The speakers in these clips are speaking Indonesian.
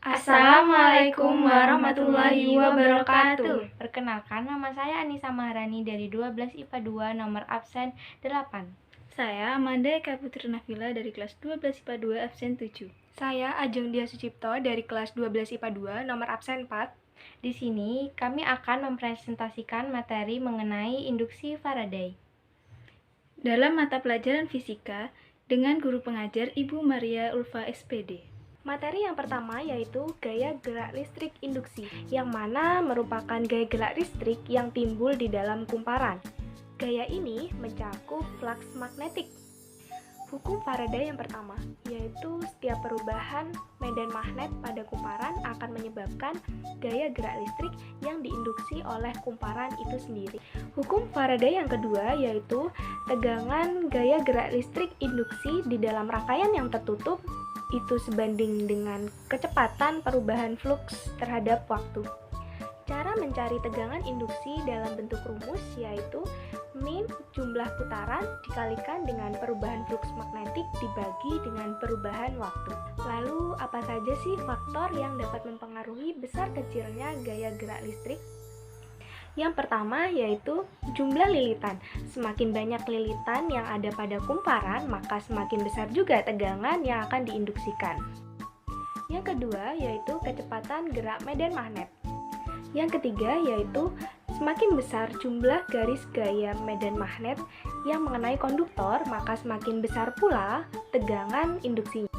Assalamualaikum warahmatullahi wabarakatuh. Perkenalkan, nama saya Anissa Maharani dari 12 IPA 2 nomor absen 8. Saya Amanda Eka Putri Nafila dari kelas 12 IPA 2 absen 7. Saya Ajeng Dia Sucipto dari kelas 12 IPA 2 nomor absen 4. Di sini kami akan mempresentasikan materi mengenai induksi Faraday dalam mata pelajaran fisika dengan guru pengajar Ibu Maria Ulfa SPD. Materi yang pertama yaitu gaya gerak listrik induksi, yang mana merupakan gaya gerak listrik yang timbul di dalam kumparan. Gaya ini mencakup flux magnetik. Hukum Faraday yang pertama, yaitu setiap perubahan medan magnet pada kumparan akan menyebabkan gaya gerak listrik yang diinduksi oleh kumparan itu sendiri. Hukum Faraday yang kedua, yaitu tegangan gaya gerak listrik induksi di dalam rangkaian yang tertutup itu sebanding dengan kecepatan perubahan fluks terhadap waktu. Cara mencari tegangan induksi dalam bentuk rumus yaitu min jumlah putaran dikalikan dengan perubahan fluks magnetik dibagi dengan perubahan waktu. Lalu apa saja sih faktor yang dapat mempengaruhi besar kecilnya gaya gerak listrik? Yang pertama yaitu jumlah lilitan. Semakin banyak lilitan yang ada pada kumparan, maka semakin besar juga tegangan yang akan diinduksikan. Yang kedua yaitu kecepatan gerak medan magnet. Yang ketiga yaitu semakin besar jumlah garis gaya medan magnet yang mengenai konduktor, maka semakin besar pula tegangan induksinya.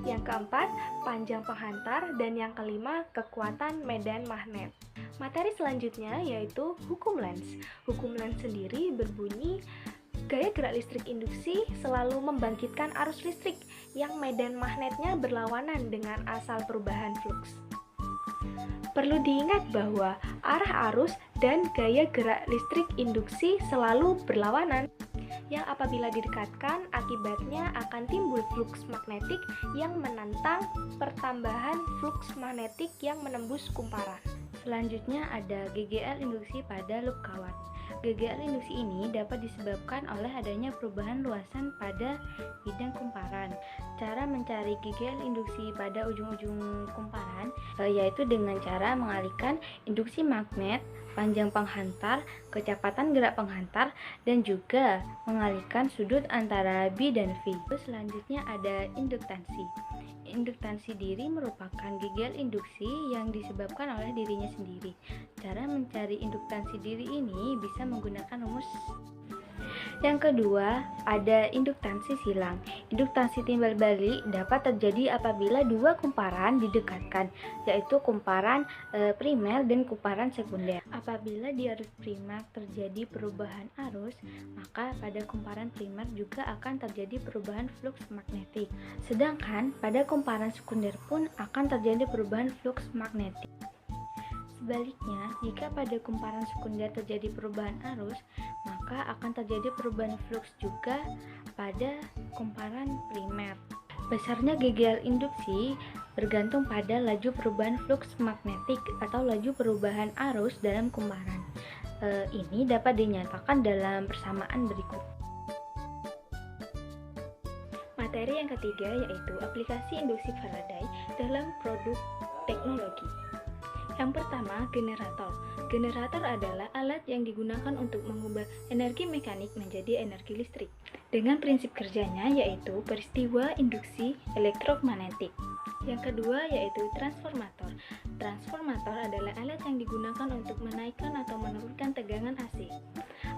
Yang keempat, panjang penghantar, dan yang kelima, kekuatan medan magnet. Materi selanjutnya yaitu hukum Lenz. Hukum Lenz sendiri berbunyi, gaya gerak listrik induksi selalu membangkitkan arus listrik yang medan magnetnya berlawanan dengan asal perubahan fluks. Perlu diingat bahwa arah arus dan gaya gerak listrik induksi selalu berlawanan, yang apabila didekatkan akibatnya akan timbul fluks magnetik yang menantang pertambahan fluks magnetik yang menembus kumparan. Selanjutnya ada GGL induksi pada loop kawat. GGL induksi ini dapat disebabkan oleh adanya perubahan luasan pada bidang kumparan. Cara mencari GGL induksi pada ujung-ujung kumparan yaitu dengan cara mengalihkan induksi magnet, panjang penghantar, kecepatan gerak penghantar, dan juga mengalihkan sudut antara B dan V. Selanjutnya ada induktansi. Induktansi diri merupakan GGL induksi yang disebabkan oleh dirinya sendiri. Cara mencari induktansi diri ini bisa menggunakan rumus. Yang kedua, ada induktansi silang. Induktansi timbal balik dapat terjadi apabila dua kumparan didekatkan, yaitu kumparan primer dan kumparan sekunder. Apabila di arus primer terjadi perubahan arus, maka pada kumparan primer juga akan terjadi perubahan fluks magnetik. Sedangkan pada kumparan sekunder pun akan terjadi perubahan fluks magnetik. Sebaliknya, jika pada kumparan sekunder terjadi perubahan arus, maka akan terjadi perubahan fluks juga pada kumparan primer. Besarnya GGL induksi bergantung pada laju perubahan fluks magnetik atau laju perubahan arus dalam kumparan. Ini dapat dinyatakan dalam persamaan berikut. Materi yang ketiga yaitu aplikasi induksi Faraday dalam produk teknologi. Yang pertama, generator. Generator adalah alat yang digunakan untuk mengubah energi mekanik menjadi energi listrik. Dengan prinsip kerjanya yaitu peristiwa induksi elektromagnetik. Yang kedua yaitu transformator. Transformator adalah alat yang digunakan untuk menaikkan atau menurunkan tegangan AC.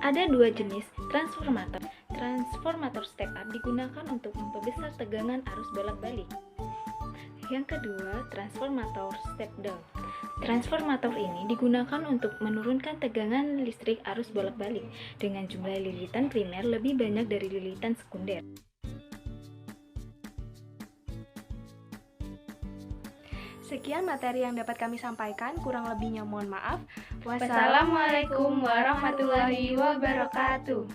Ada dua jenis transformator. Transformator step up digunakan untuk memperbesar tegangan arus bolak-balik. Yang kedua, transformator step down. Transformator ini digunakan untuk menurunkan tegangan listrik arus bolak-balik dengan jumlah lilitan primer lebih banyak dari lilitan sekunder. Sekian materi yang dapat kami sampaikan, kurang lebihnya mohon maaf. Wassalamualaikum warahmatullahi wabarakatuh.